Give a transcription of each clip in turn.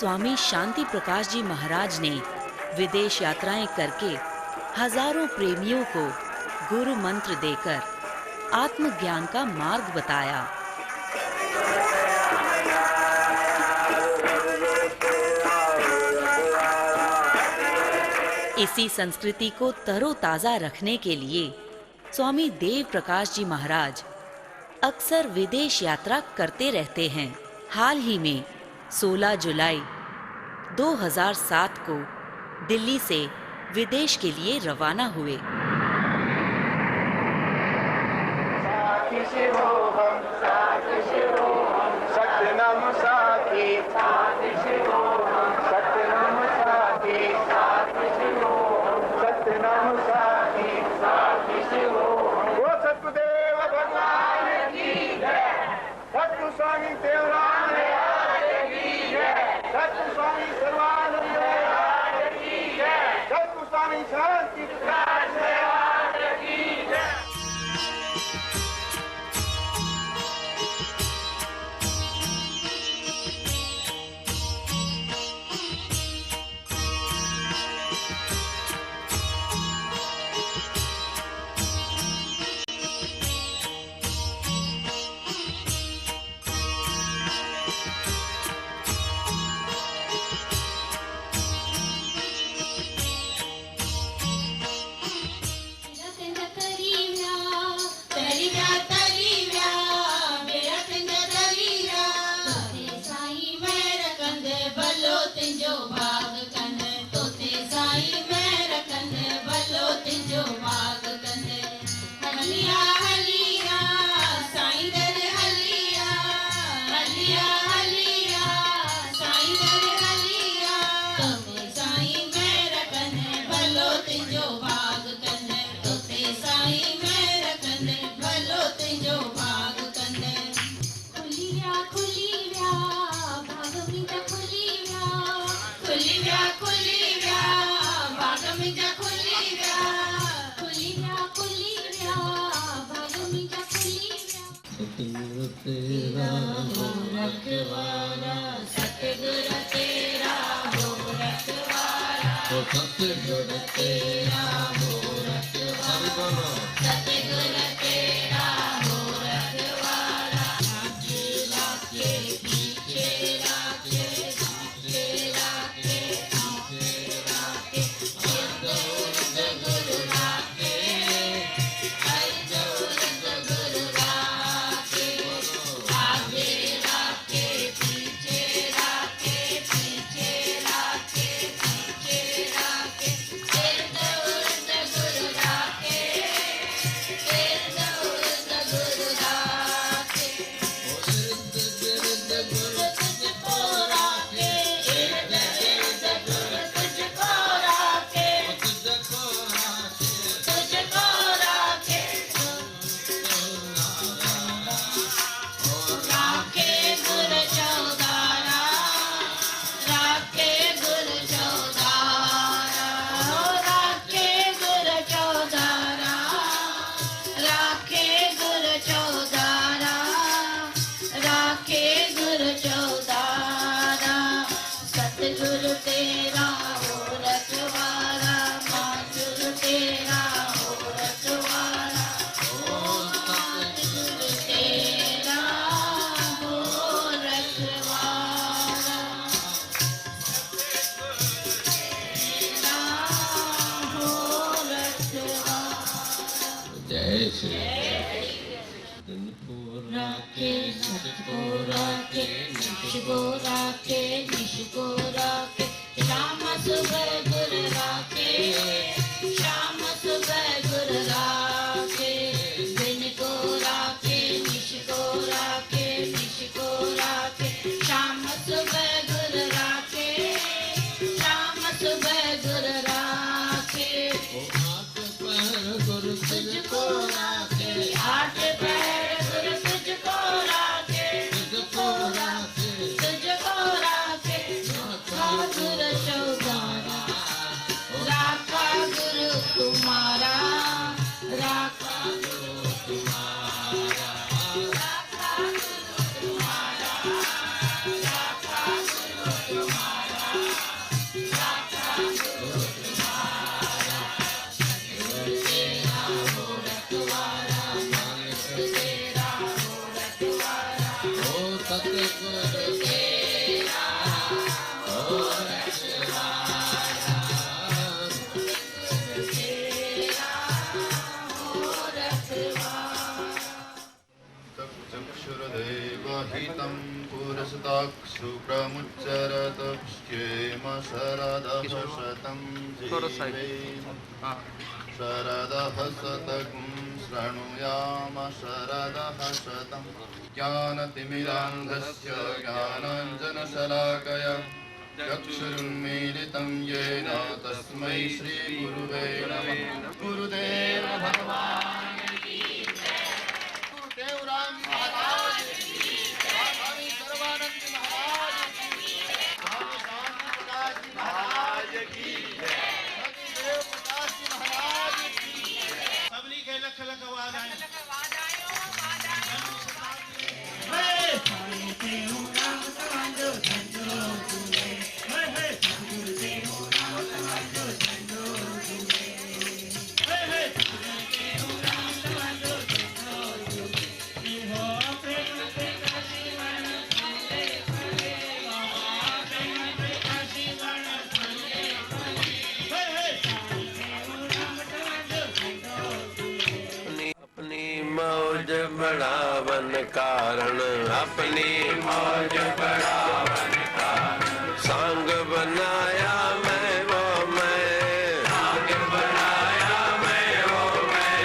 स्वामी शांति प्रकाश जी महाराज ने विदेश यात्राएं करके हजारों प्रेमियों को गुरु मंत्र देकर आत्मज्ञान का मार्ग बताया। इसी संस्कृति को तरोताजा रखने के लिए स्वामी देव प्रकाश जी महाराज अक्सर विदेश यात्रा करते रहते हैं। हाल ही में 16 जुलाई 2007 को दिल्ली से विदेश के लिए रवाना हुए। तुम्हारा चक्षुर्देवहितं पुरस्ताक्षु प्रमुच्चरत क्षेम शरदः शतं जीवेम शरदः शतकं शृणुयाम शरदः शतं ज्ञानतिमिरान्धस्य ज्ञानाञ्जनशलाकया चक्षुरुन्मीलितं येन तस्मै श्रीगुरुवे नमः। गुरुदेव भगवान् की जय। गुरुदेव राम महाराज की जय। स्वामी सर्वानंद महाराज की जय। स्वामी शांति प्रकाश जी महाराज की जय। सतीदेव प्रकाश जी महाराज की जय। सबली के लख लख आवाज आए। बढ़ावन कारण अपनी मौज बढ़ावन कारण संग बनाया मैं वो मैं संग बनाया मैं वो मैं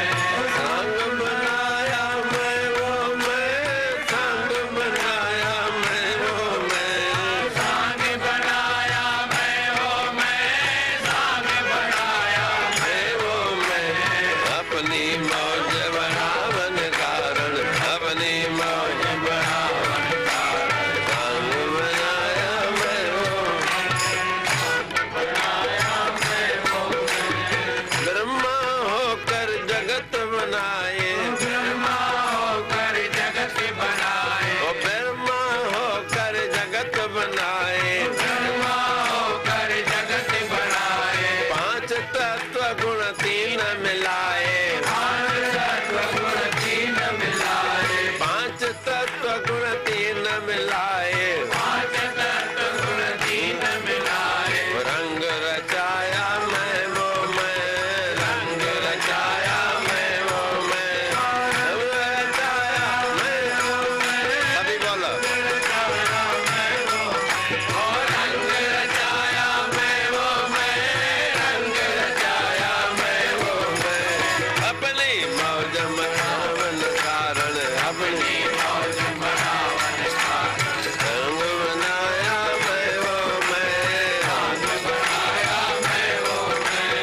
संग बनाया मैं वो मैं संग बनाया मैं वो मैं संग बनाया मैं वो मैं संग बनाया मैं वो मैं अपनी मौज बढ़ावन कारण अपनी मौज बढ़ावन कारण संग बनाया मैं वो ब्रह्मा होकर जगत बनाए ब्रह्मा होकर जगत बनाए ओ ब्रह्मा होकर जगत बनाए ब्रह्मा होकर जगत बनाए पांच तत्व गुण तीन मिलाए पांच तत्व गुण तीन मिलाए पांच तत्व गुण तीन मिलाए पांच तत्व गुण तीन मिलाए रंग रचाया मैं वो मैं रंग रचाया मैं वो मैं रंग रचाया मैं वो मैं अभी बोलो रंग रचाया मैं वो रंग रचाया मैं वो मैं रंग रचाया मैं वो मैं अपनी मौज मनावन कारण अपनी मौज मनावन कारण रंग बनाया मैं वो मैं रंग बनाया मैं वो मैं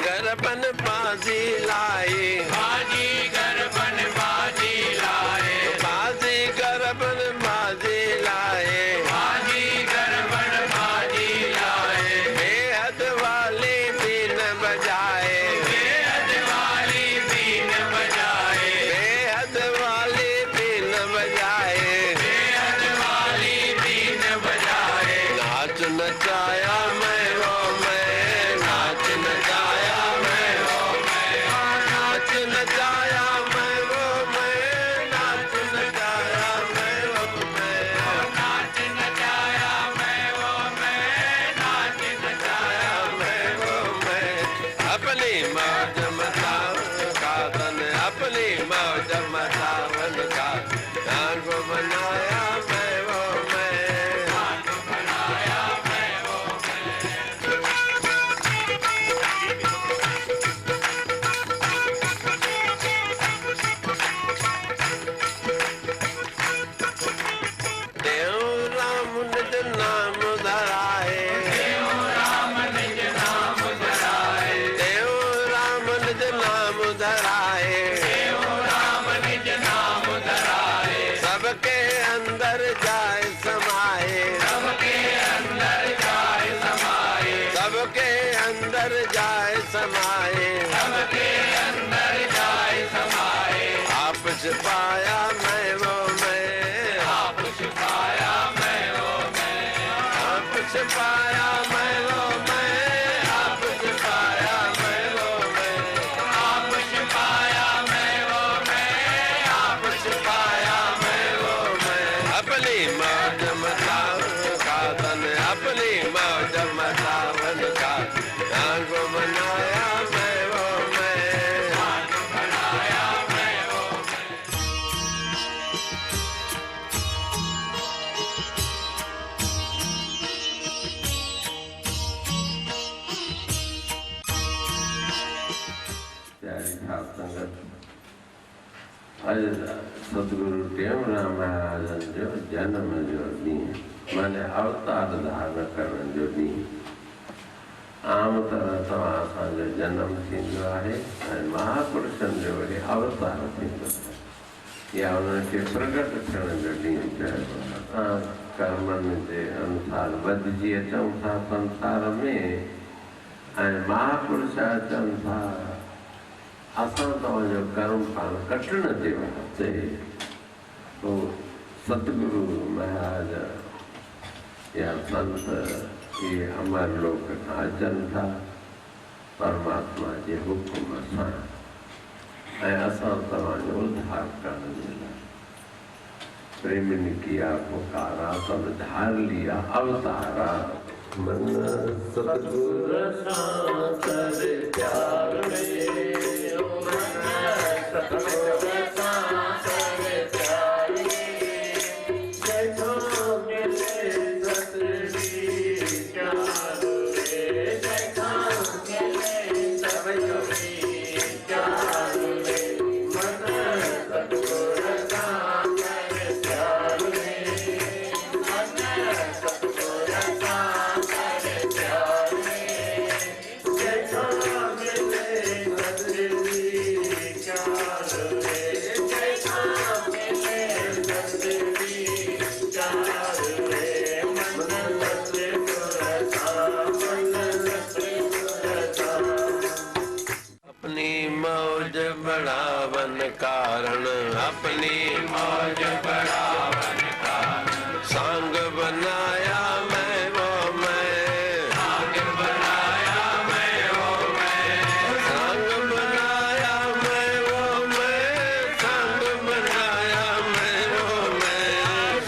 गरबन बाजी लाए बाजी गरबन बाजी लाए बाजी गरबन बाजी लाए बाजी गरबन बाजी लाए बेहद वाली बीन बजाए बेहद वाली बीन बजाए बेहद वाली बीन बजाए बेहद वाली बीन बजाए नाच नचाया मैं वो मैं नाच नचाया मैं वो मैं नाच नचाया मैं वो मैं नाच नचाया मैं वो मैं नाच नचाया मैं वो मैं नाच नचाया मैं वो मैं अपनी मौज मचावन का तन अपनी मौज मचावन का ध्यान को बनाया मैं वो मैं ध्यान को बनाया मैं वो देव राम निज नाम धराए देव राम निज नाम धराए देव राम निज नाम धराए देव राम निज नाम धराए सबके अंदर जाए समाए सबके अंदर जाए समाए सबके अंदर जाए समाए सबके अंदर जाए समाए आप छिपाया मैं वो मैं आप छिपाया मैं वो मैं आप छिपाया साथ संगत अज सतगुरु टेऊंराम महाराजन जो जन्म जो ॾींहुं माने अवतार धारण करण जो ॾींहुं आम तरह सां असांजो जनम थींदो आहे ऐं महापुरुषनि जो वरी अवतार थींदो आहे या उन्हनि खे प्रगट थियण जो ॾींहुं चइबो आहे। असां कर्मनि जे अनुसार वधिजी अचूं था संसार में ऐं महापुरुष अचनि था असां तव्हांजो कर्म पाण कटण जे वास्ते पोइ सतगुरु महाराज या संत इहे अमर लोक खां अचनि था परमात्मा जे हुकुम सां ऐं असां तव्हांजो उद्धार करण जे लाइ प्रेमिन किया पुकारा सब धार लिया अवतारा मन सतगुर सां कर प्यार में सतगुर सां कर प्यार में जैठो मिले सतरी प्यार में जैठो मिले सतरी प्यार में मन सतगुर सां कर प्यार में मन सतगुर सां कर प्यार में जैठो मिले सतरी अपनी मौज बढ़ावन कारण अपनी मौज बढ़ावन कारण संग बनाया मैं वो मैं संग बनाया मैं वो मैं संग बनाया मैं वो मैं संग बनाया मैं वो मैं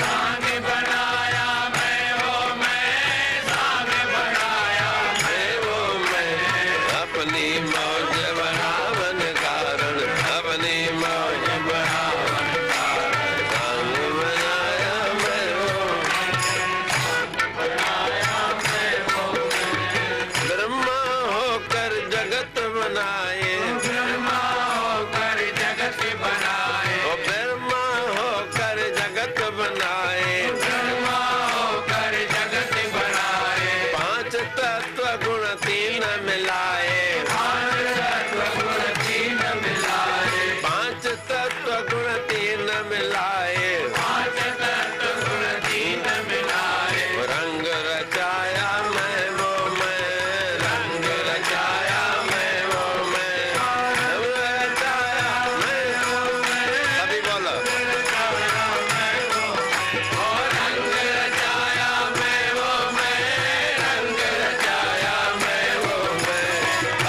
संग बनाया मैं वो मैं संग बनाया मैं वो मैं अपनी मौज बढ़ावन कारण अपनी मौज बढ़ावन कारण संग बनाया मैं वो बनाया मैं वो ब्रह्मा होकर जगत बनाए ब्रह्मा होकर जगत बनाए ओ ब्रह्मा होकर जगत बनाए ब्रह्मा होकर जगत बनाए पांच तत्व गुण तीन मिलाए पांच तत्व गुण तीन मिलाए पांच तत्व गुण तीन मिलाए पांच तत्व गुण तीन मिलाए रंग रचाया मैं वो मैं रंग रचाया मैं वो मैं रंग रचाया मैं वो मैं अभी बोलो रंग रचाया मैं वो रंग रचाया मैं वो मैं रंग रचाया मैं वो मैं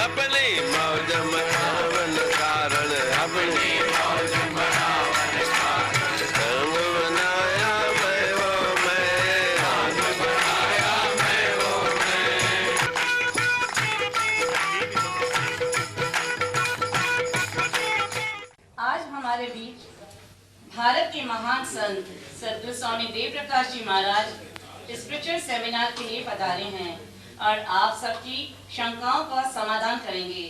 अपनी मौज बढ़ावन कारण अपनी मौज बढ़ावन कारण संग बनाया मैं वो मैं संग बनाया मैं वो मैं आज हमारे बीच भारत के महान संत सद्गुरु स्वामी देव प्रकाश जी महाराज स्पिरिचुअल सेमिनार के लिए पधारे हैं और आप सबकी शंकाओं का समाधान करेंगे।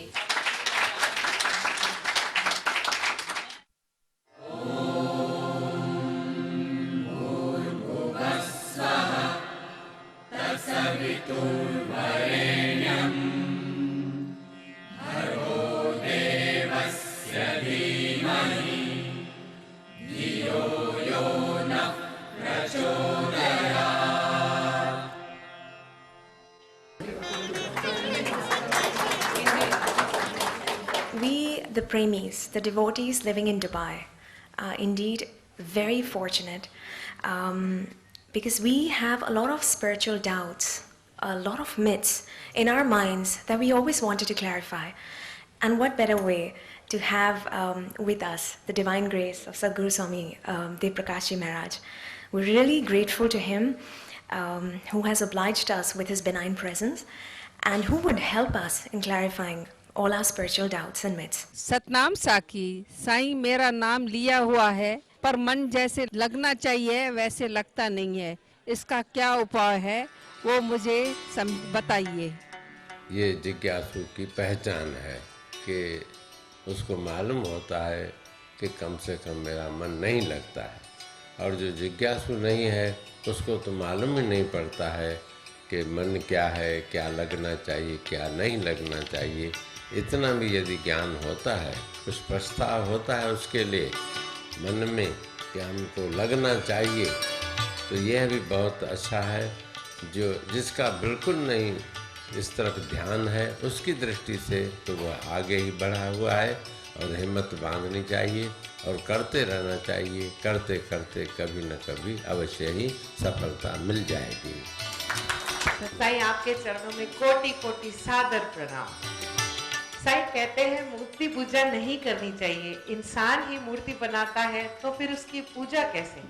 We, the Premis, the devotees living in Dubai, are indeed very fortunate because we have a lot of spiritual doubts, a lot of myths in our minds that we always wanted to clarify. And what better way to have with us the divine grace of Sadhguru Swami Dev Prakash Ji Maharaj. We're really grateful to him who has obliged us with his benign presence and who would help us in clarifying all our spiritual doubts and myths. Satnam साखी साईं मेरा नाम लिया हुआ है पर मन जैसे लगना चाहिए वैसे लगता नहीं है, इसका क्या उपाय है वो मुझे बताइए। ये जिज्ञासु की पहचान है कि उसको मालूम होता है कि कम से कम मेरा मन नहीं लगता है। और जो जिज्ञासु नहीं है उसको तो मालूम ही नहीं पड़ता है कि मन क्या है, क्या लगना चाहिए, क्या नहीं लगना चाहिए। इतना भी यदि ज्ञान होता है, कुछ प्रस्ताव होता है उसके लिए मन में कि हमको लगना चाहिए, तो यह भी बहुत अच्छा है। जो जिसका बिल्कुल नहीं इस तरफ ध्यान है, उसकी दृष्टि से तो वह आगे ही बढ़ा हुआ है और हिम्मत बांधनी चाहिए और करते रहना चाहिए। करते करते कभी न कभी अवश्य ही सफलता मिल जाएगी। साईं आपके चरणों में कोटि कोटि सादर प्रणाम। साईं कहते हैं मूर्ति पूजा नहीं करनी चाहिए, इंसान ही मूर्ति बनाता है तो फिर उसकी पूजा कैसे?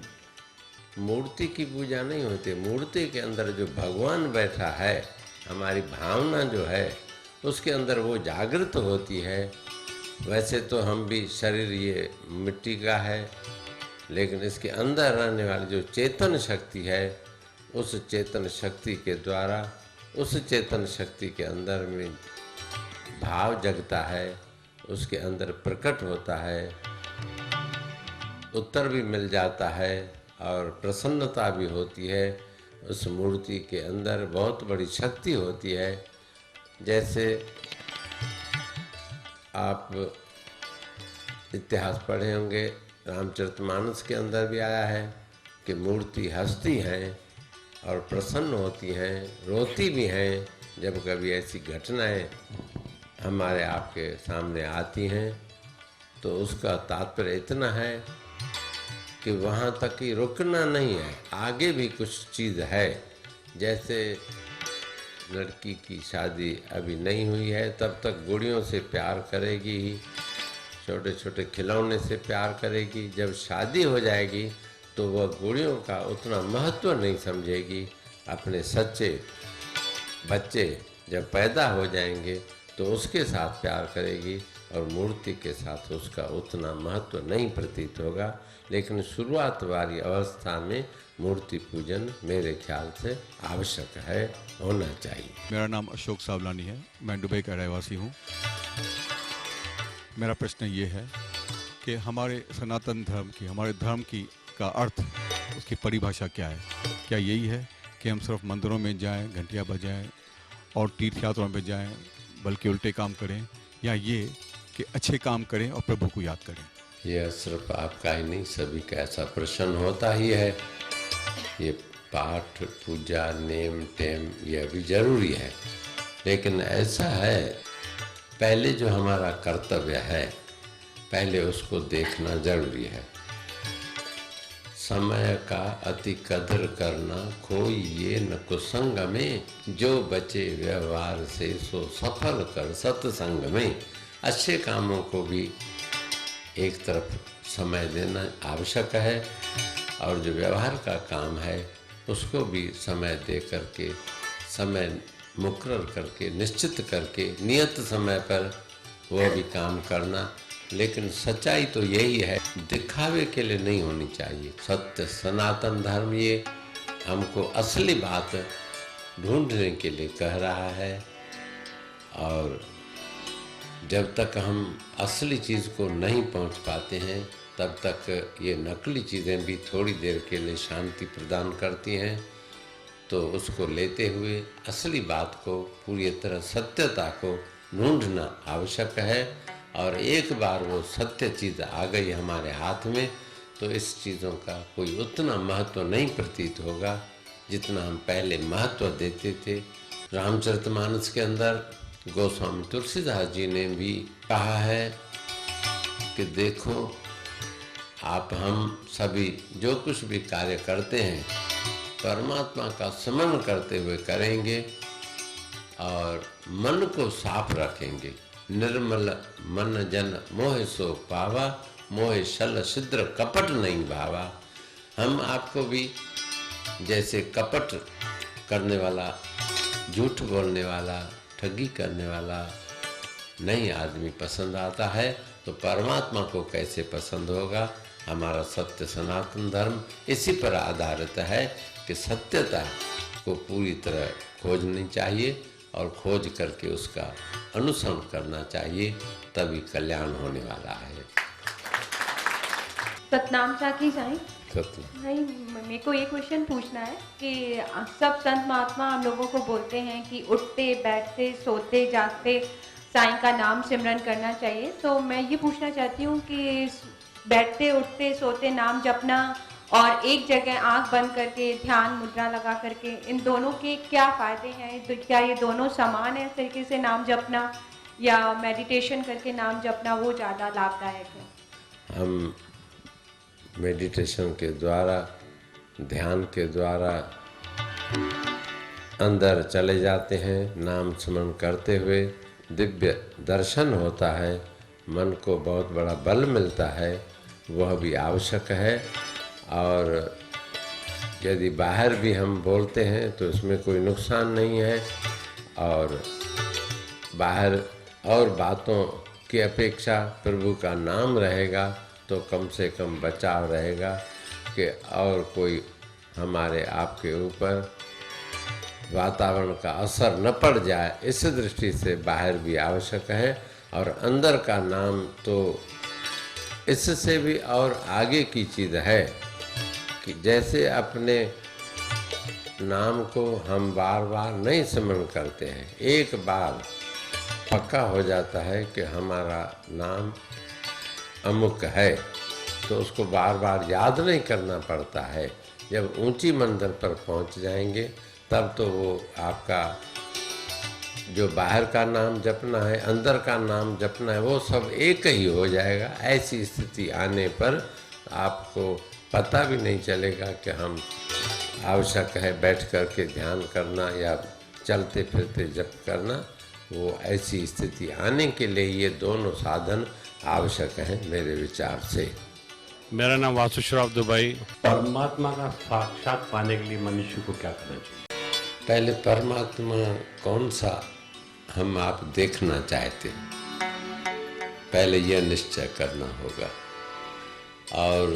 मूर्ति की पूजा नहीं होती। मूर्ति के अंदर जो भगवान बैठा है, हमारी भावना जो है उसके अंदर वो जागृत होती है। वैसे तो हम भी शरीर ये मिट्टी का है, लेकिन इसके अंदर रहने वाली जो चेतन शक्ति है, उस चेतन शक्ति के द्वारा, उस चेतन शक्ति के अंदर में भाव जगता है, उसके अंदर प्रकट होता है, उत्तर भी मिल जाता है और प्रसन्नता भी होती है। उस मूर्ति के अंदर बहुत बड़ी शक्ति होती है। जैसे आप इतिहास पढ़े होंगे, रामचरितमानस के अंदर भी आया है कि मूर्ति हंसती हैं और प्रसन्न होती हैं, रोती भी हैं जब कभी ऐसी घटनाएं हमारे आपके सामने आती हैं। तो उसका तात्पर्य इतना है कि वहाँ तक ही रुकना नहीं है, आगे भी कुछ चीज़ है। जैसे लड़की की शादी अभी नहीं हुई है, तब तक गुड़ियों से प्यार करेगी ही, छोटे छोटे खिलौने से प्यार करेगी। जब शादी हो जाएगी तो वह गुड़ियों का उतना महत्व नहीं समझेगी। अपने सच्चे बच्चे जब पैदा हो जाएंगे तो उसके साथ प्यार करेगी और मूर्ति के साथ उसका उतना महत्व नहीं प्रतीत होगा। लेकिन शुरुआत वाली अवस्था में मूर्ति पूजन मेरे ख्याल से आवश्यक है, होना चाहिए। मेरा नाम अशोक सावलानी है, मैं दुबई का रहवासी हूँ। मेरा प्रश्न ये है कि हमारे सनातन धर्म की, हमारे धर्म की का अर्थ, उसकी परिभाषा क्या है? क्या यही है कि हम सिर्फ मंदिरों में जाएं, घंटियाँ बजाएं और तीर्थ यात्राओं में जाएं, बल्कि उल्टे काम करें, या ये कि अच्छे काम करें और प्रभु को याद करें? यह सिर्फ आपका ही नहीं, सभी का ऐसा प्रश्न होता ही है। ये पाठ, पूजा, नेम टेम यह भी जरूरी है, लेकिन ऐसा है, पहले जो हमारा कर्तव्य है, पहले उसको देखना जरूरी है। समय का अति कदर करना, कोई ये न कुसंग में, जो बचे व्यवहार से सो सफल कर सत्संग में। अच्छे कामों को भी एक तरफ समय देना आवश्यक है और जो व्यवहार का काम है उसको भी समय दे करके, समय मुकर्रर करके, निश्चित करके, नियत समय पर वो भी काम करना। लेकिन सच्चाई तो यही है, दिखावे के लिए नहीं होनी चाहिए। सत्य सनातन धर्म ये हमको असली बात ढूंढने के लिए कह रहा है, और जब तक हम असली चीज़ को नहीं पहुंच पाते हैं, तब तक ये नकली चीज़ें भी थोड़ी देर के लिए शांति प्रदान करती हैं। तो उसको लेते हुए असली बात को, पूरी तरह सत्यता को ढूंढना आवश्यक है। और एक बार वो सत्य चीज़ आ गई हमारे हाथ में, तो इस चीज़ों का कोई उतना महत्व नहीं प्रतीत होगा जितना हम पहले महत्व देते थे। रामचरितमानस के अंदर गोस्वामी तुलसीदास जी ने भी कहा है कि देखो, आप हम सभी जो कुछ भी कार्य करते हैं, परमात्मा का स्मरण करते हुए करेंगे और मन को साफ रखेंगे। निर्मल मन जन मोह सो पावा, मोह छल छिद्र कपट नहीं भावा। हम आपको भी जैसे कपट करने वाला, झूठ बोलने वाला, ठगी करने वाला नहीं आदमी पसंद आता है, तो परमात्मा को कैसे पसंद होगा? हमारा सत्य सनातन धर्म इसी पर आधारित है कि सत्यता को पूरी तरह खोजनी चाहिए और खोज करके उसका अनुसरण करना चाहिए, तभी कल्याण होने वाला है। सतनाम साखी साईं। सत्य। नहीं, मेरे को ये क्वेश्चन पूछना है कि सब संत महात्मा हम लोगों को बोलते हैं कि उठते बैठते सोते जागते साईं का नाम सिमरन करना चाहिए, तो मैं ये पूछना चाहती हूँ कि बैठते उठते सोते नाम जपना और एक जगह आंख बंद करके ध्यान मुद्रा लगा करके, इन दोनों के क्या फ़ायदे हैं? तो क्या ये दोनों समान है इस तरीके से नाम जपना, या मेडिटेशन करके नाम जपना वो ज़्यादा लाभदायक है? हम मेडिटेशन के द्वारा, ध्यान के द्वारा अंदर चले जाते हैं, नाम स्मरण करते हुए दिव्य दर्शन होता है, मन को बहुत बड़ा बल मिलता है, वह भी आवश्यक है। और यदि बाहर भी हम बोलते हैं तो इसमें कोई नुकसान नहीं है, और बाहर और बातों की अपेक्षा प्रभु का नाम रहेगा तो कम से कम बचाव रहेगा कि और कोई हमारे आपके ऊपर वातावरण का असर न पड़ जाए। इस दृष्टि से बाहर भी आवश्यक है, और अंदर का नाम तो इससे भी और आगे की चीज़ है कि जैसे अपने नाम को हम बार बार नहीं स्मरण करते हैं, एक बार पक्का हो जाता है कि हमारा नाम अमुक है, तो उसको बार बार याद नहीं करना पड़ता है। जब ऊंची मंजिल पर पहुंच जाएंगे तब तो वो आपका जो बाहर का नाम जपना है, अंदर का नाम जपना है, वो सब एक ही हो जाएगा। ऐसी स्थिति आने पर आपको पता भी नहीं चलेगा कि हम आवश्यक है बैठ कर के ध्यान करना या चलते फिरते जप करना। वो ऐसी स्थिति आने के लिए ये दोनों साधन आवश्यक है मेरे विचार से। मेरा नाम वासु श्रॉफ दुबई। परमात्मा का साक्षात पाने के लिए मनुष्य को क्या करना चाहिए? पहले परमात्मा कौन सा हम आप देखना चाहते हैं, पहले यह निश्चय करना होगा। और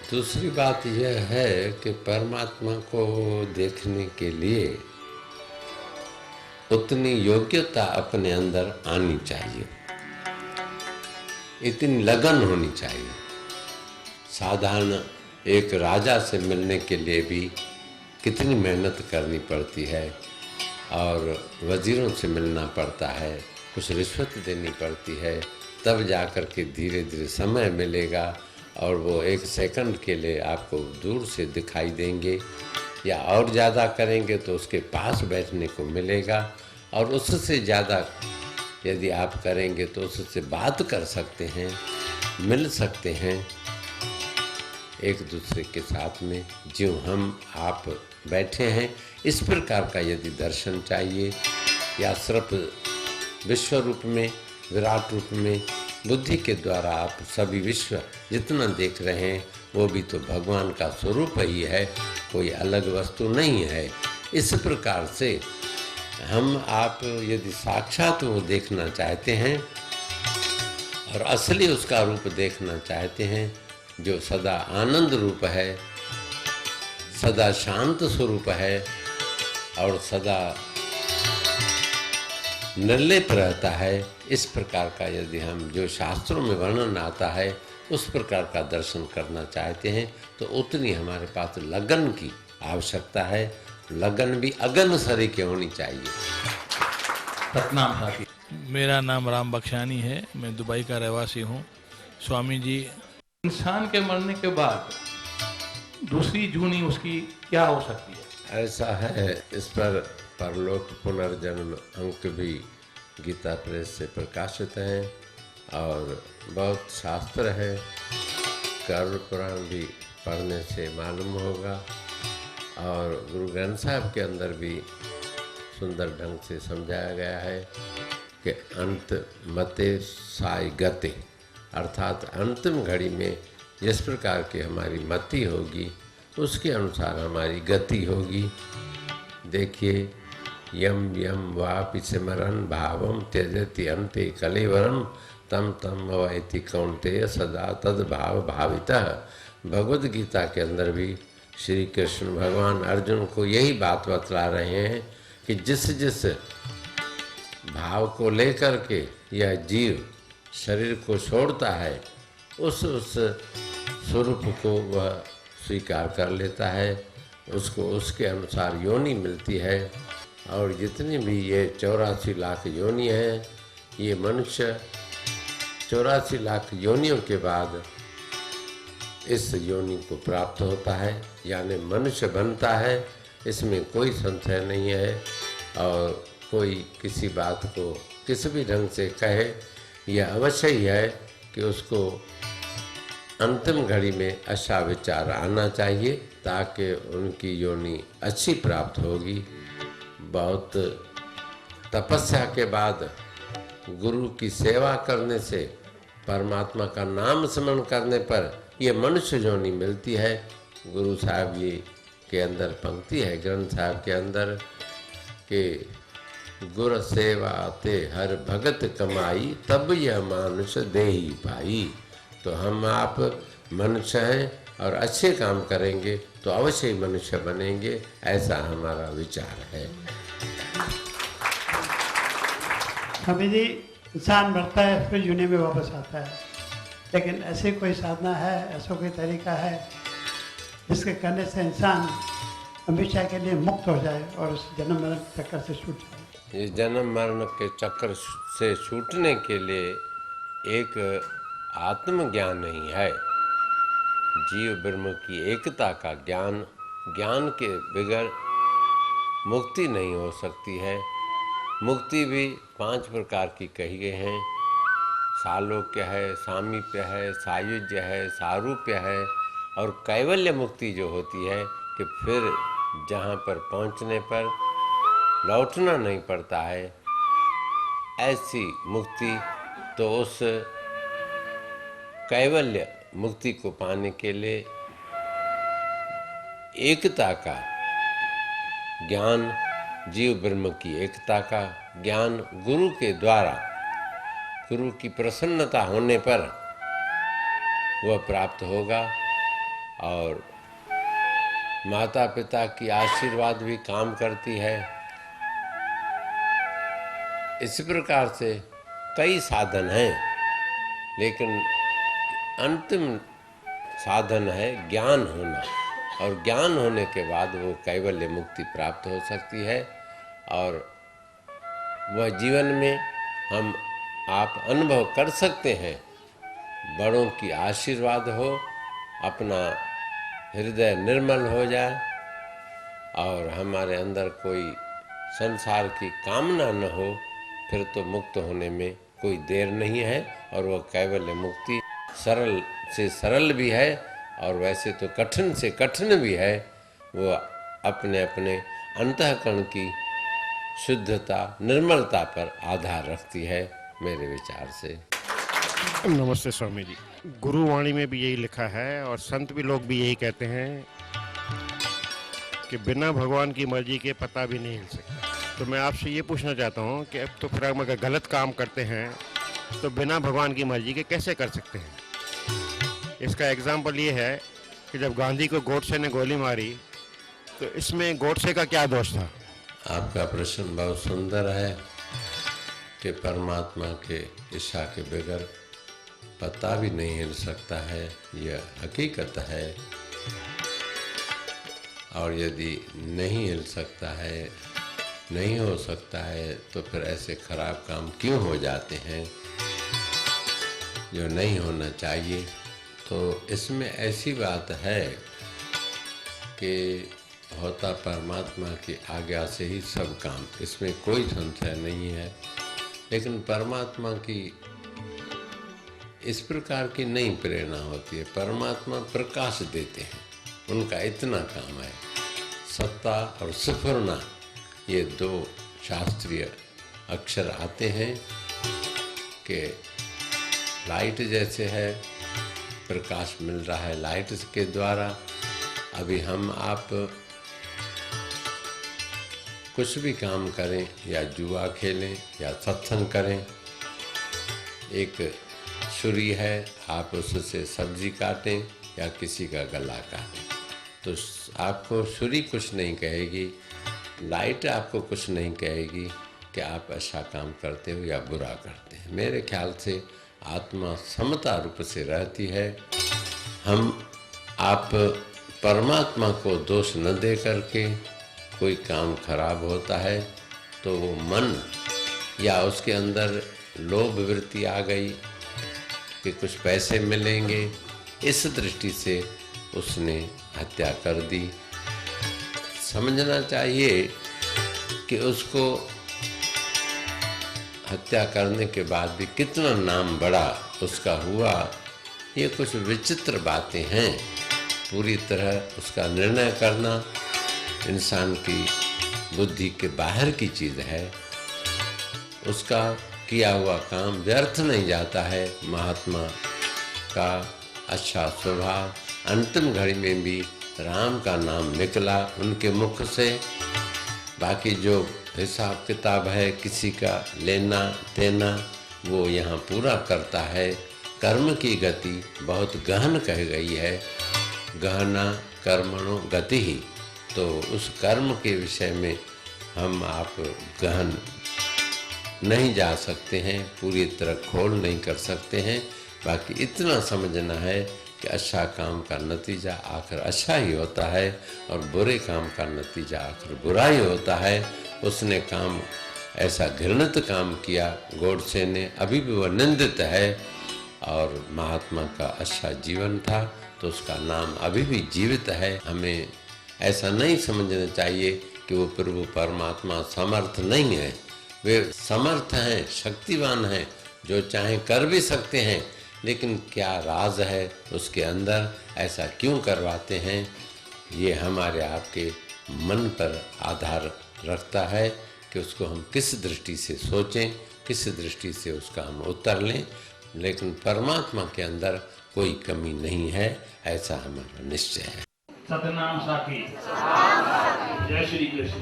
दूसरी बात यह है कि परमात्मा को देखने के लिए उतनी योग्यता अपने अंदर आनी चाहिए, इतनी लगन होनी चाहिए। साधारण एक राजा से मिलने के लिए भी कितनी मेहनत करनी पड़ती है, और वजीरों से मिलना पड़ता है, कुछ रिश्वत देनी पड़ती है, तब जाकर के धीरे धीरे समय मिलेगा, और वो एक सेकंड के लिए आपको दूर से दिखाई देंगे, या और ज़्यादा करेंगे तो उसके पास बैठने को मिलेगा, और उससे ज़्यादा यदि आप करेंगे तो उससे बात कर सकते हैं, मिल सकते हैं एक दूसरे के साथ में, जो हम आप बैठे हैं। इस प्रकार का यदि दर्शन चाहिए, या सिर्फ विश्व रूप में, विराट रूप में, बुद्धि के द्वारा आप सभी विश्व जितना देख रहे हैं वो भी तो भगवान का स्वरूप ही है, कोई अलग वस्तु नहीं है। इस प्रकार से हम आप यदि साक्षात वो देखना चाहते हैं और असली उसका रूप देखना चाहते हैं, जो सदा आनंद रूप है, सदा शांत स्वरूप है, और सदा निर्लेप रहता है, इस प्रकार का यदि हम जो शास्त्रों में वर्णन आता है उस प्रकार का दर्शन करना चाहते हैं तो उतनी हमारे पास लगन की आवश्यकता है। लगन भी अगन सरी की होनी चाहिए। सतनाम साखी। मेरा नाम राम बख्शानी है, मैं दुबई का रहवासी हूँ। स्वामी जी, इंसान के मरने के बाद दूसरी जूनी उसकी क्या हो सकती है? ऐसा है, इस पर परलोक पुनर्जन्म अंक भी गीता प्रेस से प्रकाशित हैं, और बहुत शास्त्र है, कर्ण पुराण भी पढ़ने से मालूम होगा, और गुरु ग्रंथ साहब के अंदर भी सुंदर ढंग से समझाया गया है कि अंत मते साई गति, अर्थात अंतिम घड़ी में जिस प्रकार की हमारी मति होगी उसके अनुसार हमारी गति होगी। देखिए, यम यम वापि सिमरन भावम त्यजति अंते कलेवरम तम तम अवैति कौन्तेय सदा तद भाव भावितः। भगवद गीता के अंदर भी श्री कृष्ण भगवान अर्जुन को यही बात बतला रहे हैं कि जिस जिस भाव को लेकर के यह जीव शरीर को छोड़ता है, उस स्वरूप को वह स्वीकार कर लेता है, उसको उसके अनुसार योनि मिलती है। और जितनी भी ये 84 लाख योनि हैं, ये मनुष्य 84 लाख योनियों के बाद इस योनि को प्राप्त होता है, यानी मनुष्य बनता है। इसमें कोई संशय नहीं है, और कोई किसी बात को किसी भी ढंग से कहे, यह अवश्य ही है कि उसको अंतिम घड़ी में अच्छा विचार आना चाहिए, ताकि उनकी योनि अच्छी प्राप्त होगी। बहुत तपस्या के बाद गुरु की सेवा करने से, परमात्मा का नाम स्मरण करने पर ये मनुष्य योनि मिलती है। गुरु साहब जी के अंदर पंक्ति है ग्रंथ साहब के अंदर कि गुर सेवा ते हर भगत कमाई, तब यह मानुष देही पाई। तो हम आप मनुष्य हैं और अच्छे काम करेंगे तो अवश्य ही मनुष्य बनेंगे, ऐसा हमारा विचार है। स्वामी जी, इंसान मरता है फिर यूनि में वापस आता है, लेकिन ऐसी कोई साधना है, ऐसा कोई तरीका है जिसके करने से इंसान हमेशा के लिए मुक्त हो जाए और उस जन्म मरण चक्कर से छूट जाए? इस जन्म मरण के चक्कर से छूटने के लिए एक आत्मज्ञान नहीं है, जीव ब्रह्म की एकता का ज्ञान। ज्ञान के बगैर मुक्ति नहीं हो सकती है। मुक्ति भी 5 प्रकार की कही गई हैं। सालोक्य है, सामीप्य है, सायुज्य है, सारूप्य है, और कैवल्य मुक्ति जो होती है कि फिर जहाँ पर पहुँचने पर लौटना नहीं पड़ता है, ऐसी मुक्ति। तो उस कैवल्य मुक्ति को पाने के लिए एकता का ज्ञान, जीव ब्रह्म की एकता का ज्ञान गुरु के द्वारा, गुरु की प्रसन्नता होने पर वह प्राप्त होगा। और माता पिता की आशीर्वाद भी काम करती है। इस प्रकार से कई साधन हैं, लेकिन अंतिम साधन है ज्ञान होना, और ज्ञान होने के बाद वो कैवल्य मुक्ति प्राप्त हो सकती है। और वह जीवन में हम आप अनुभव कर सकते हैं, बड़ों की आशीर्वाद हो, अपना हृदय निर्मल हो जाए और हमारे अंदर कोई संसार की कामना न हो, फिर तो मुक्त होने में कोई देर नहीं है। और वह कैवल्य मुक्ति सरल से सरल भी है, और वैसे तो कठिन से कठिन भी है। वो अपने अपने अंतःकरण की शुद्धता, निर्मलता पर आधार रखती है, मेरे विचार से। नमस्ते स्वामी जी। गुरुवाणी में भी यही लिखा है और संत भी लोग भी यही कहते हैं कि बिना भगवान की मर्जी के पता भी नहीं हिल सकता। तो मैं आपसे ये पूछना चाहता हूँ कि अब तो फिर हम अगर गलत काम करते हैं तो बिना भगवान की मर्जी के कैसे कर सकते हैं? इसका एग्जाम्पल ये है कि जब गांधी को गोडसे ने गोली मारी तो इसमें गोडसे का क्या दोष था? आपका प्रश्न बहुत सुंदर है कि परमात्मा के इच्छा के बगैर पता भी नहीं हिल सकता है, यह हकीकत है। और यदि नहीं हिल सकता है, नहीं हो सकता है, तो फिर ऐसे खराब काम क्यों हो जाते हैं जो नहीं होना चाहिए? तो इसमें ऐसी बात है कि होता परमात्मा की आज्ञा से ही सब काम, इसमें कोई संशय नहीं है। लेकिन परमात्मा की इस प्रकार की नहीं प्रेरणा होती है। परमात्मा प्रकाश देते हैं, उनका इतना काम है। सत्ता और स्फुरना, ये 2 शास्त्रीय अक्षर आते हैं कि लाइट जैसे है, प्रकाश मिल रहा है लाइट के द्वारा। अभी हम आप कुछ भी काम करें, या जुआ खेलें या सत्संग करें, एक छुरी है, आप उससे सब्जी काटें या किसी का गला काटें, तो आपको छुरी कुछ नहीं कहेगी, लाइट आपको कुछ नहीं कहेगी, कि आप अच्छा काम करते हो या बुरा करते हैं। मेरे ख्याल से आत्मा समता रूप से रहती है। आप परमात्मा को दोष न दे करके कोई काम खराब होता है तो वो मन या उसके अंदर लोभ वृत्ति आ गई कि कुछ पैसे मिलेंगे, इस दृष्टि से उसने हत्या कर दी। समझना चाहिए कि उसको हत्या करने के बाद भी कितना नाम बड़ा उसका हुआ, ये कुछ विचित्र बातें हैं। पूरी तरह उसका निर्णय करना इंसान की बुद्धि के बाहर की चीज़ है। उसका किया हुआ काम व्यर्थ नहीं जाता है। महात्मा का अच्छा स्वभाव, अंतिम घड़ी में भी राम का नाम निकला उनके मुख से। बाकी जो हिसाब किताब है किसी का लेना देना, वो यहाँ पूरा करता है। कर्म की गति बहुत गहन कही गई है, गहना कर्मणो गति ही। तो उस कर्म के विषय में हम आप गहन नहीं जा सकते हैं, पूरी तरह खोल नहीं कर सकते हैं। बाकी इतना समझना है कि अच्छा काम का नतीजा आखिर अच्छा ही होता है और बुरे काम का नतीजा आखिर बुरा ही होता है। उसने काम ऐसा घृणित काम किया गोडसे ने, अभी भी वह निंदित है। और महात्मा का अच्छा जीवन था तो उसका नाम अभी भी जीवित है। हमें ऐसा नहीं समझना चाहिए कि वो प्रभु परमात्मा समर्थ नहीं है। वे समर्थ हैं, शक्तिवान हैं, जो चाहें कर भी सकते हैं। लेकिन क्या राज है उसके अंदर, ऐसा क्यों करवाते हैं, ये हमारे आपके मन पर आधार रखता है कि उसको हम किस दृष्टि से सोचें, किस दृष्टि से उसका हम उत्तर लें। लेकिन परमात्मा के अंदर कोई कमी नहीं है, ऐसा हमारा निश्चय है। सतनाम साखी, जय श्री कृष्ण।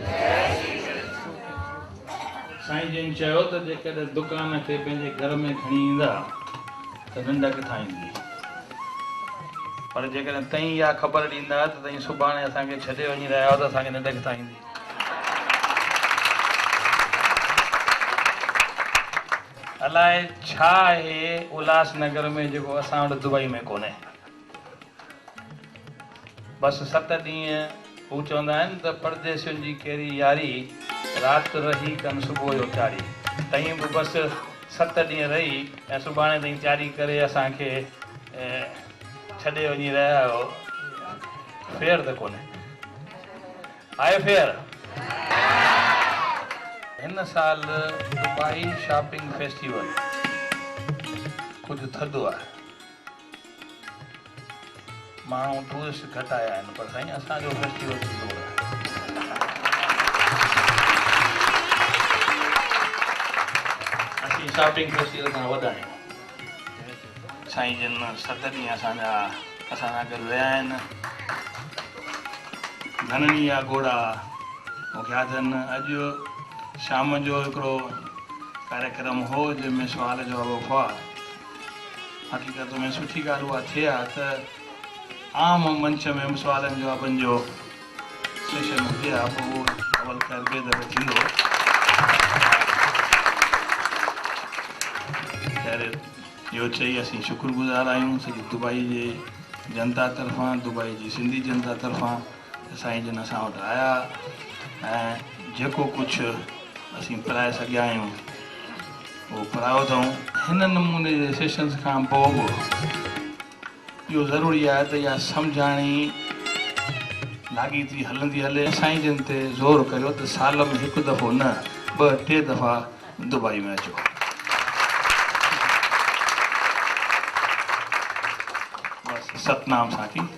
साईं जिन चयो त जेकॾहिं दुकान खे पंहिंजे घर में खणी ईंदा त निंड किथां ईंदी, पर जेकॾहिं तईं इहा ख़बर ॾींदा त तईं सुभाणे असांखे छॾे वञी रहिया आहियो त असांखे निंड किथां ईंदी। अलाए छा आहे उल्हासनगर में जेको असां वटि दुबई में कोन्हे। बसि 7 ॾींहं हू चवंदा आहिनि त परदेसियुनि जी कहिड़ी यारी, राति रही कनि सुबुह जो तयारी। तईं बि बसि 7 ॾींहं रही ऐं सुभाणे ताईं तयारी करे असांखे छॾे वञी रहिया आहियो। फेयर त कोन्हे, आहे फेयर? हिन साल दुबई शॉपिंग फेस्टिवल कुझु थधो आहे, माण्हू टूरिस्ट घटि आया आहिनि, पर साईं असांजो फेस्टिवल थधो आहे। असीं शॉपिंग फेस्टिवल खां वॾा आहियूं। साईं जन 7 ॾींहं असां सां गॾु रहिया आहिनि। घणनि जा घोड़ा मूंखे यादनि। अॼु शाम जो हिकिड़ो कार्यक्रम हो जंहिंमें सुवाल जवाब हुआ। हक़ीक़त में सुठी ॻाल्हि उहा थिए आहे त आम मंच में सुवालनि जवाबनि जो सेशन हुजे हा, पोइ उहो अवल ख़ैर ॿिए दफ़े थींदो। ख़ैर इहो चई असीं शुक्रगुज़ार आहियूं सॼी दुबई जे जनता तरफ़ां, दुबई जी सिंधी जनता तरफ़ां। साईं जन असां वटि आया ऐं जेको कुझु असीं पढ़ाए सघिया आहियूं उहो पढ़ायो अथऊं। हिन नमूने जे सेशन्स खां पोइ बि इहो ज़रूरी आहे त इहा सम्झाणी लाॻी थी हलंदी हले। साईं जन ते ज़ोर करियो त साल में 1 दफ़ो न 2-3 दफ़ा दुबई में अचो। बसि सतनाम साखी।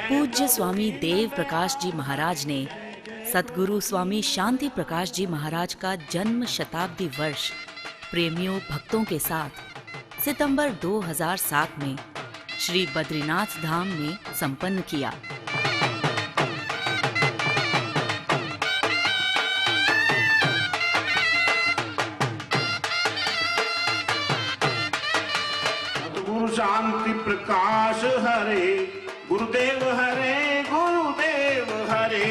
पूज्य स्वामी देव प्रकाश जी महाराज ने सद्गुरु स्वामी शांति प्रकाश जी महाराज का जन्म शताब्दी वर्ष प्रेमियों भक्तों के साथ सितंबर 2007 में श्री बद्रीनाथ धाम में संपन्न किया। गुरु शांति प्रकाश हरे गुरुदेव हरे गुरुदेव हरे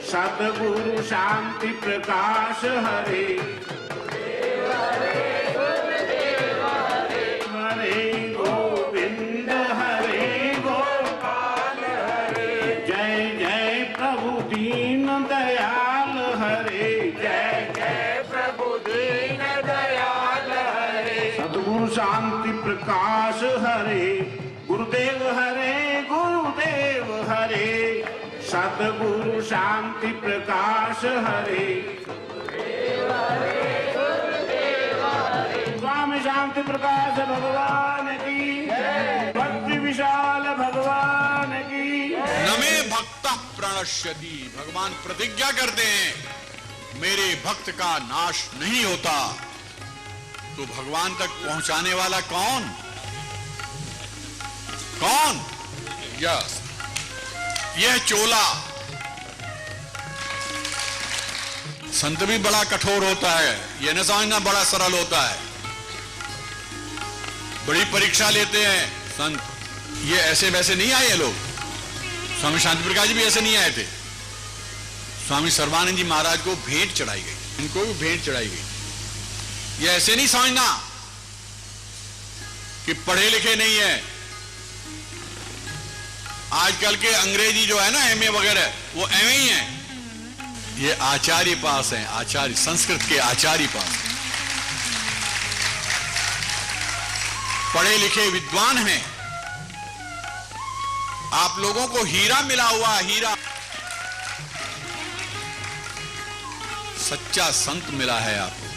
सद्गुरु शांति प्रकाश हरे हरे गोविंद हरे गोपाल हरे जय जय प्रभु दीन दयाल हरे जय जय प्रभु दीन दयाल हरे सद्गुरु शांति प्रकाश हरे गुरुदेव हरे गुरुदेव हरे सद्गुरु शांति प्रकाश हरे स्वामी शांति प्रकाश भगवान की भक्ति विशाल भगवान की नमे भक्त प्रणश्यति। भगवान प्रतिज्ञा करते हैं मेरे भक्त का नाश नहीं होता। तो भगवान तक पहुंचाने वाला कौन? कौन? यस, यह चोला। संत भी बड़ा कठोर होता है, यह न समझना बड़ा सरल होता है। बड़ी परीक्षा लेते हैं संत। ये ऐसे वैसे नहीं आए लोग। स्वामी शांति प्रकाश जी भी ऐसे नहीं आए थे। स्वामी सर्वानंद जी महाराज को भेंट चढ़ाई गई, इनको भी भेंट चढ़ाई गई। ये ऐसे नहीं समझना कि पढ़े लिखे नहीं है। आजकल के अंग्रेजी जो है ना एमए वगैरह, वो एमए ही है। ये आचार्य पास हैं, आचार्य, संस्कृत के आचार्य पास हैं। पढ़े लिखे विद्वान हैं। आप लोगों को हीरा मिला हुआ, हीरा। सच्चा संत मिला है आपको।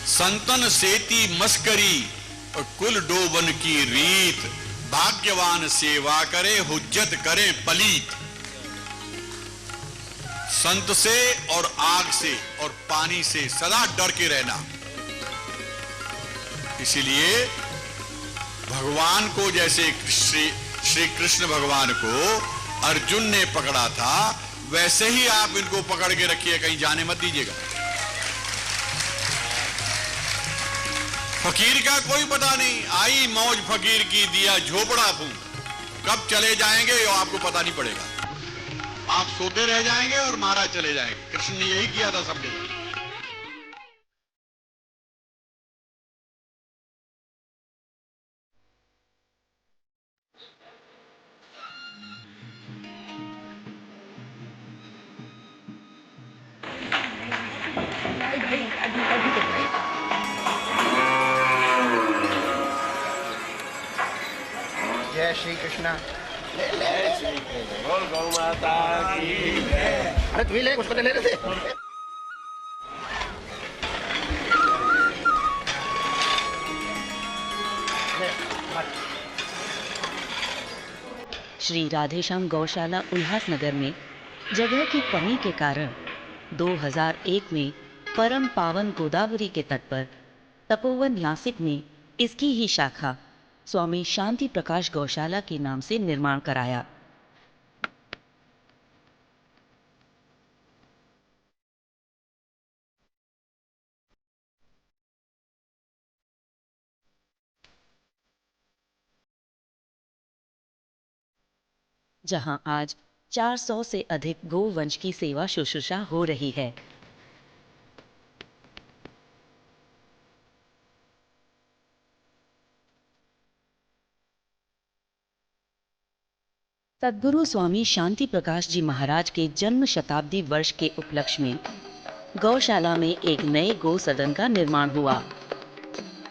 संतन सेती मस्करी और कुल डोबन की रीत। भाग्यवान सेवा करे हुज्जत करे पलीत। संत से और आग से और पानी से सदा डर के रहना। इसीलिए भगवान को जैसे श्री कृष्ण भगवान को अर्जुन ने पकड़ा था, वैसे ही आप इनको पकड़ के रखिए, कहीं जाने मत दीजिएगा। फकीर का कोई पता नहीं। आई मौज फकीर की, दिया झोपड़ा फूंक। कब चले जाएंगे ये आपको पता नहीं पड़ेगा। आप सोते रह जाएंगे और महाराज चले जाएंगे। कृष्ण ने यही किया था सबके साथ। जय श्री कृष्णा। बोल गौ माता की जय। अरे तू ही ले, उसको ले रहे थे। श्री राधेश्याम गौशाला उल्हासनगर में जगह की कमी के कारण 2001 में परम पावन गोदावरी के तट पर तपोवन नासिक में इसकी ही शाखा स्वामी शांति प्रकाश गौशाला के नाम से निर्माण कराया। जहां आज 400 से अधिक गोवंश की सेवा शुश्रूषा हो रही है। सद्गुरु स्वामी शांति प्रकाश जी महाराज के जन्म शताब्दी वर्ष के उपलक्ष्य में गौशाला में एक नए गौ सदन का निर्माण हुआ।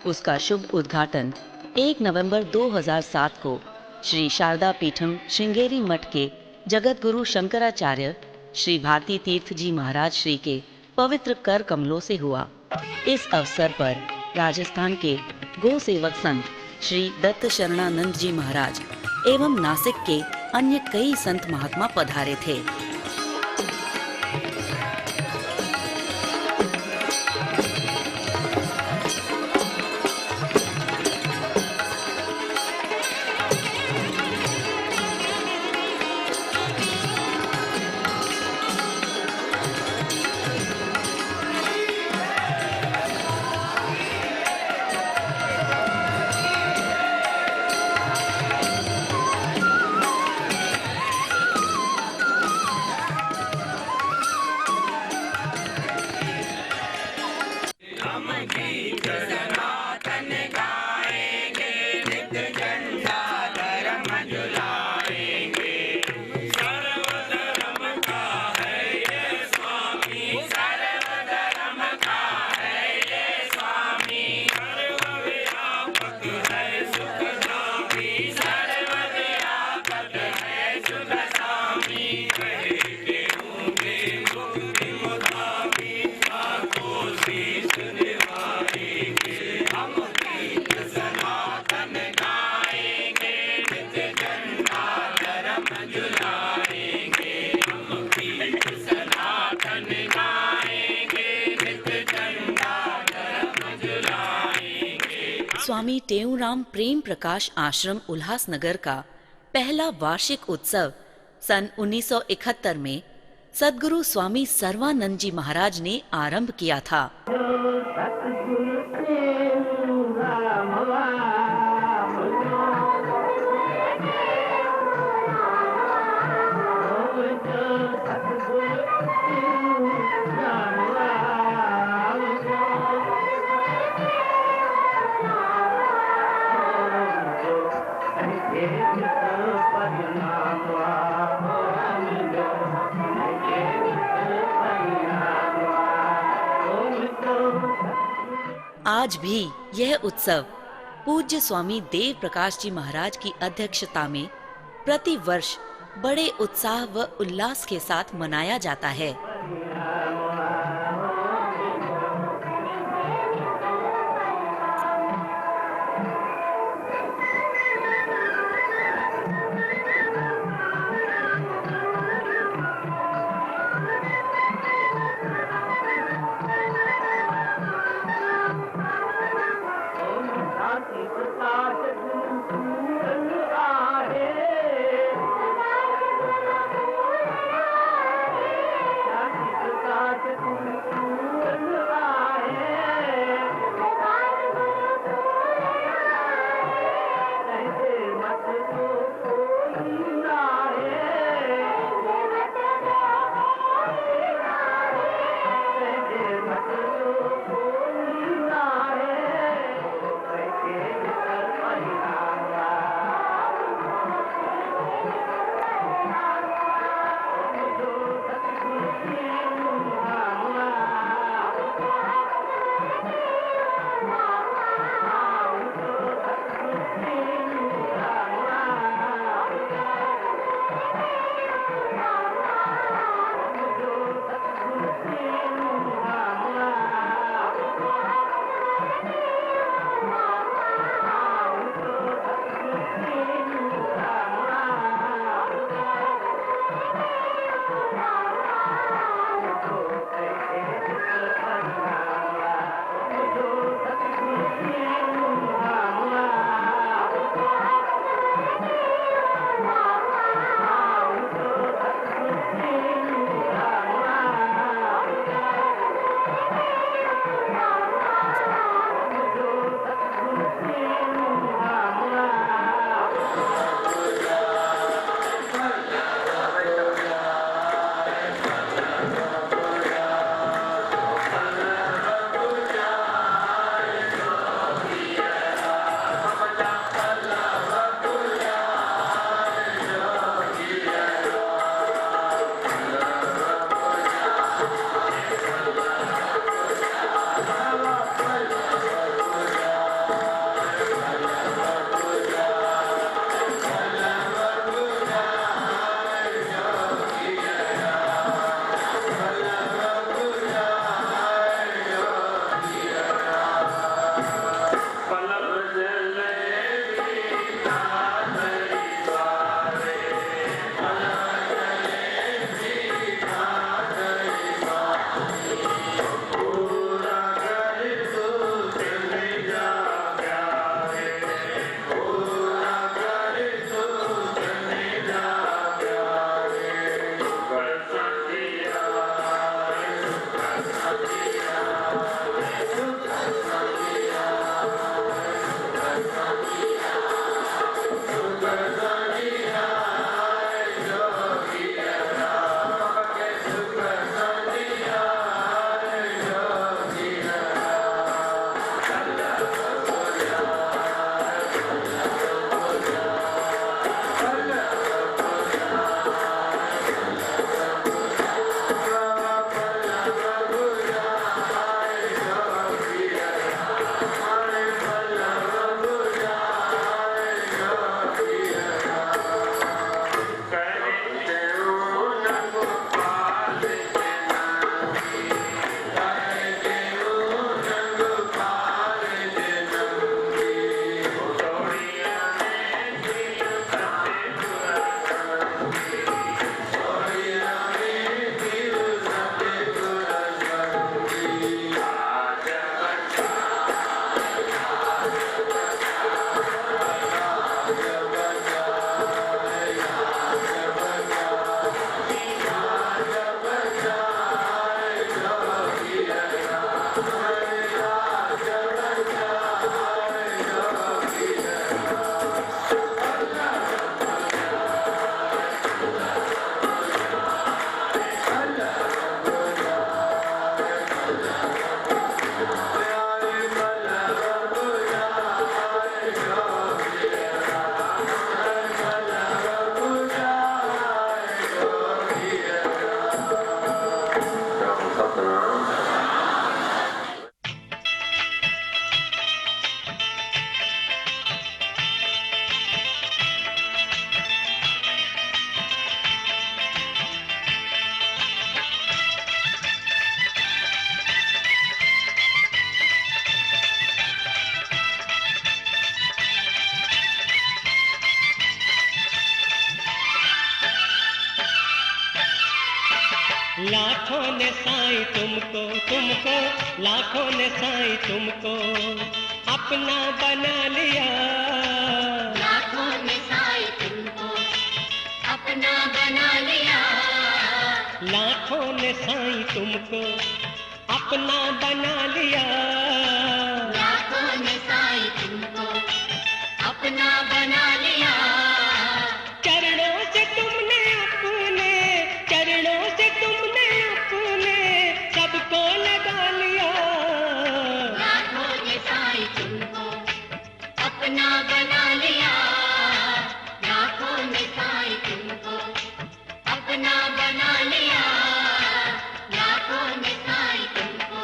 उसका शुभ उद्घाटन 1 नवंबर 2007 को श्री शारदा पीठम श्रृंगेरी मठ के जगत गुरु शंकराचार्य श्री भारती तीर्थ जी महाराज श्री के पवित्र कर कमलों से हुआ। इस अवसर पर राजस्थान के गौ सेवक संत श्री दत्त शरणानंद जी महाराज एवं नासिक के अन्य कई संत महात्मा पधारे थे। स्वामी टेऊराम प्रेम प्रकाश आश्रम उल्लासनगर का पहला वार्षिक उत्सव सन 1971 में सद्गुरु स्वामी सर्वानंद जी महाराज ने आरंभ किया था। आज भी यह उत्सव पूज्य स्वामी देव प्रकाश जी महाराज की अध्यक्षता में प्रति वर्ष बड़े उत्साह व उल्लास के साथ मनाया जाता है। लाखों ने साईं तुमको तुमको लाखों ने साईं तुमको अपना बना लिया। लाखों ने साईं तुमको अपना बना लिया। लाखों ने साईं तुमको अपना बना लिया। लाखों ने साईं तुमको अपना बना लिया। चरणों से तुमने अपने सबको लगा लिया। लाखों ने साईं तुमको अपना बना लिया। लाखों ने साईं तुमको अपना बना लिया। लाखों ने साईं तुमको।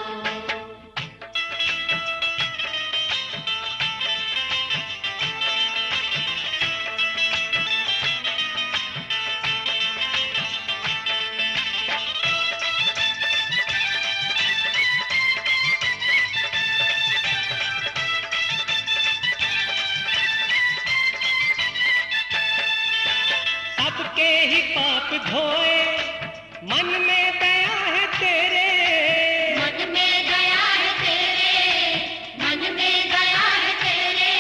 सबके ही पाप धोए मन में दया है तेरे। मन में दया है तेरे। मन में दया है तेरे।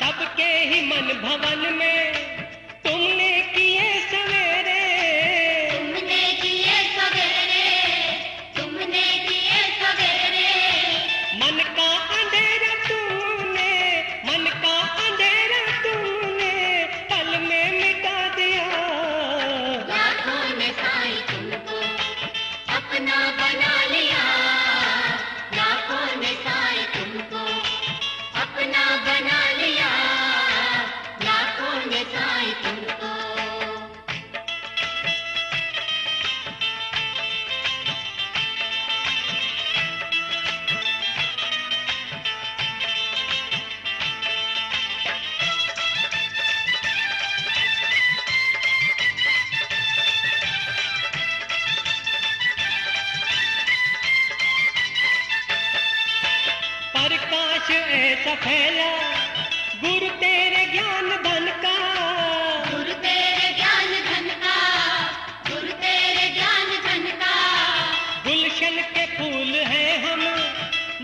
सबके ही मन भवन में तुमने किए सवेरे। तुमने किए सवेरे। तुमने किए सवेरे। मन का अंधेरा तुमने पल में मिटा दिया। लाखों ने साईं तुमको अपना बना लिया। लाखों ने साईं तुमको अपना बना लिया। लाखों ने साईं तुमको। प्रकाश ऐसा फैला गुरु तेरे ज्ञान धन का। गुरु तेरे ज्ञान धन का। गुरु तेरे ज्ञान धन का। गुलशन के फूल है हम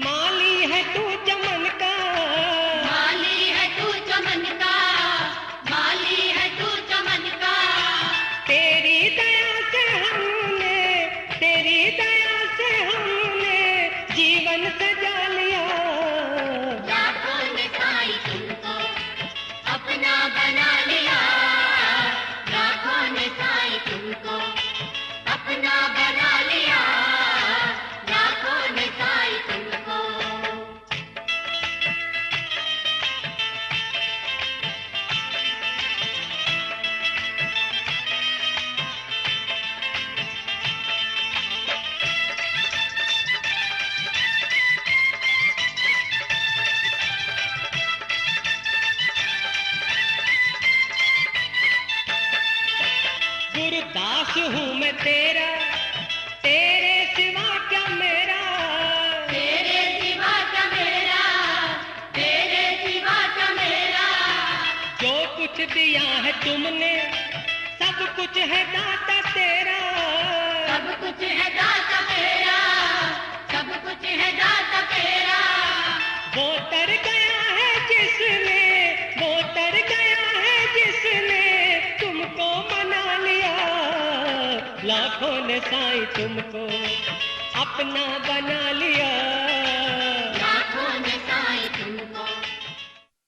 माली है तू चमन का। माली है तू चमन का। माली है तू चमन का। तेरी दया से हमने जीवन सजा लिया। लाखों ने साईं तुमको अपना बना लिया। लाखों ने साईं तुमको अपना बना लिया। लाखों ने साईं तुमको। गुरुदास हूँ मैं तेरा तेरे सिवा क्या मेरा। तेरे सिवा क्या मेरा। तेरे सिवा क्या मेरा। जो कुछ दिया है तुमने सब कुछ है दाता तेरा। सब कुछ है दाता तेरा। सब कुछ है दाता तेरा। वो तर गया है जिसने तुमको मना लिया। लाखों ने साईं तुमको अपना बना लिया।